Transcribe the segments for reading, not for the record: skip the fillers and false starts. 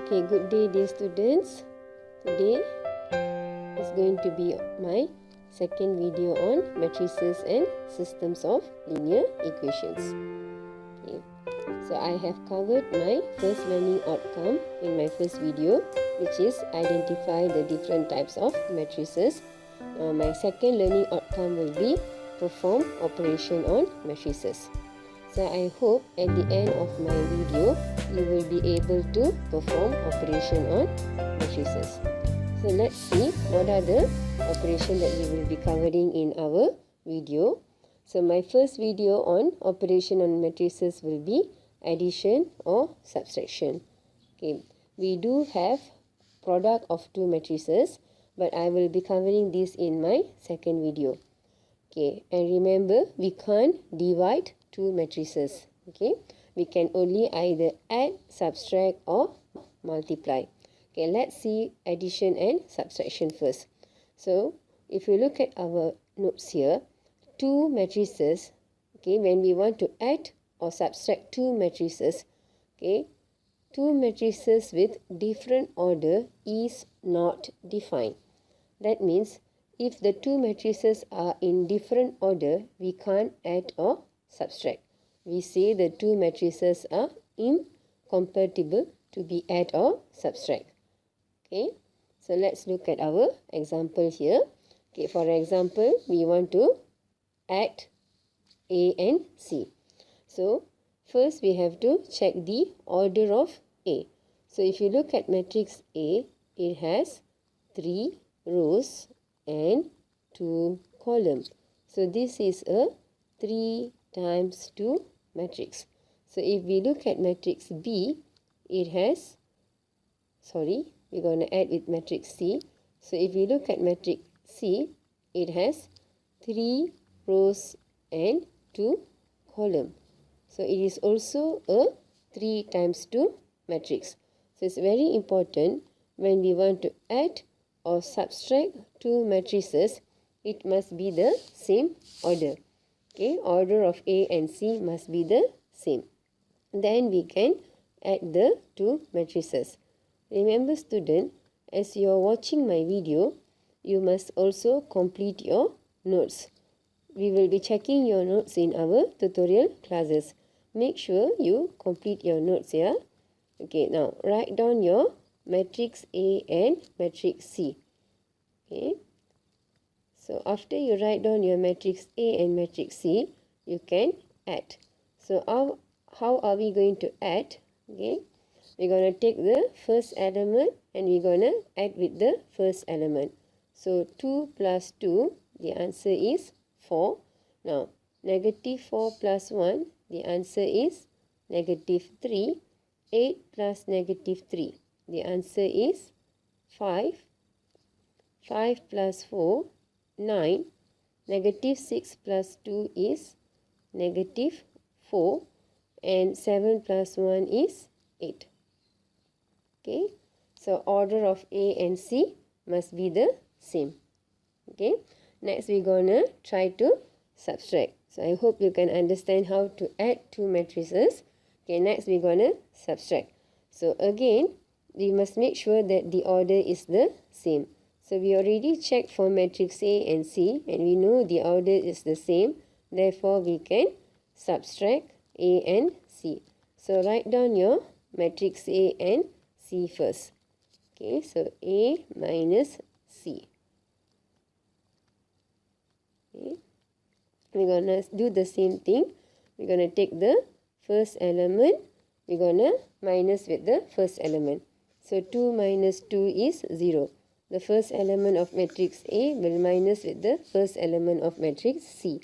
Okay, good day dear students. Today is going to be my second video on matrices and systems of linear equations. Okay. So I have covered my first learning outcome in my first video, which is identify the different types of matrices. Now my second learning outcome will be perform operation on matrices. So I hope at the end of my video, you will be able to perform operation on matrices. So let's see what are the operations that we will be covering in our video. So my first video on operation on matrices will be addition or subtraction. Okay, we do have product of two matrices, but I will be covering this in my second video. Okay, and remember we can't divide two matrices. Okay, we can only either add, subtract or multiply. Okay, let's see addition and subtraction first. So if you look at our notes here, two matrices, okay, when we want to add or subtract two matrices, okay, two matrices with different order is not defined. That means if the two matrices are in different order, we can't add or subtract. We say the two matrices are incompatible to be add or subtract. Okay, so let's look at our example here. Okay, for example, we want to add A and C. So first we have to check the order of A. So if you look at matrix A, it has 3 rows and 2 columns. So this is a 3 times 2 matrix. So if we look at matrix B, it has, we're going to add with matrix C. So if we look at matrix C, it has 3 rows and 2 columns. So it is also a 3 times 2 matrix. So it's very important when we want to add or subtract two matrices, it must be the same order. Okay, order of A and C must be the same. Then we can add the two matrices. Remember student, as you are watching my video, you must also complete your notes. We will be checking your notes in our tutorial classes. Make sure you complete your notes here. Okay, now write down your matrix A and matrix C. Okay, so after you write down your matrix A and matrix C, you can add. So how are we going to add? Okay, we're going to take the first element and we're going to add with the first element. So 2 plus 2, the answer is 4. Now negative 4 plus 1, the answer is negative 3. 8 plus negative 3, the answer is 5. 5 plus 4, 9. Negative 6 plus 2 is negative 4. And 7 plus 1 is 8. Okay, so order of A and C must be the same. Okay, next we're gonna try to subtract. So I hope you can understand how to add two matrices. Okay, next we're gonna subtract. So again, we must make sure that the order is the same. So we already checked for matrix A and C and we know the order is the same. Therefore, we can subtract A and C. So write down your matrix A and C first. Okay, so A minus C. Okay, we're going to do the same thing. We're going to take the first element. We're going to minus with the first element. So 2 minus 2 is 0. The first element of matrix A will minus with the first element of matrix C.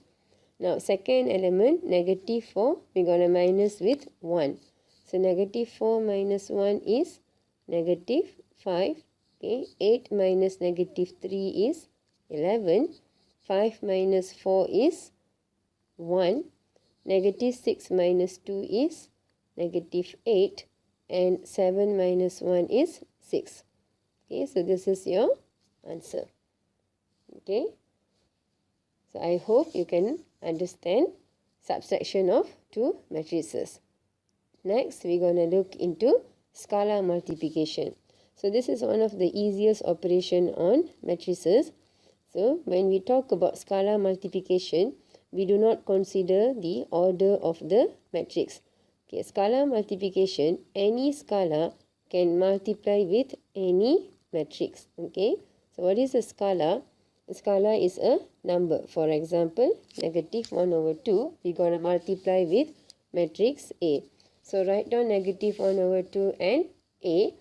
Now second element, negative 4, we're going to minus with 1. So negative 4 minus 1 is negative 5. Okay, 8 minus negative 3 is 11. 5 minus 4 is 1. Negative 6 minus 2 is negative 8. And 7 minus 1 is 6. Okay, so this is your answer. Okay, so I hope you can understand subtraction of two matrices. Next, we're going to look into scalar multiplication. So this is one of the easiest operation on matrices. So when we talk about scalar multiplication, we do not consider the order of the matrix. Okay, scalar multiplication, any scalar can multiply with any matrix. Okay, so what is a scalar? A scalar is a number. For example, negative 1 over 2, we're going to multiply with matrix A. So write down negative 1 over 2 and A.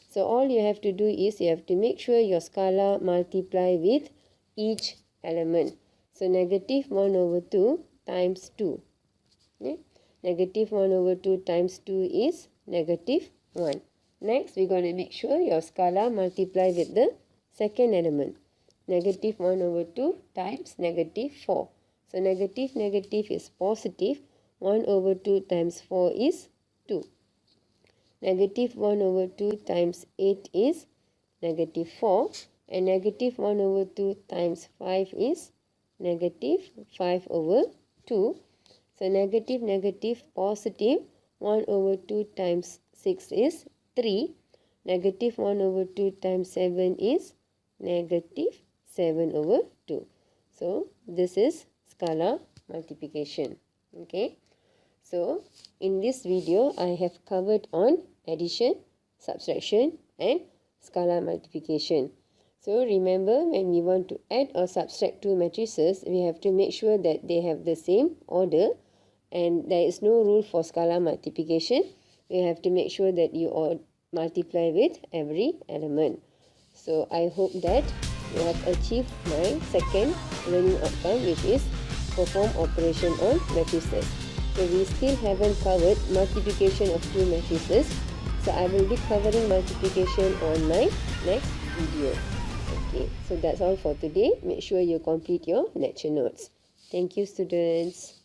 So all you have to do is you have to make sure your scalar multiply with each element. So negative 1 over 2 times 2. Okay? Negative 1 over 2 times 2 is negative 1. Next, we're going to make sure your scalar multiply with the second element. Negative 1 over 2 times negative 4. So negative is positive. 1 over 2 times 4 is 2. Negative 1 over 2 times 8 is negative 4. And negative 1 over 2 times 5 is negative 5 over 2. So negative, positive. 1 over 2 times 6 is 3. Negative 1 over 2 times 7 is negative 7 over 2. So this is scalar multiplication. Okay. So in this video, I have covered on addition, subtraction and scalar multiplication. So remember, when we want to add or subtract two matrices, we have to make sure that they have the same order, and there is no rule for scalar multiplication. We have to make sure that you all multiply with every element. So I hope that you have achieved my second learning outcome, which is perform operation on matrices. So we still haven't covered multiplication of two matrices. So I will be covering multiplication on my next video. Okay, so that's all for today. Make sure you complete your lecture notes. Thank you, students.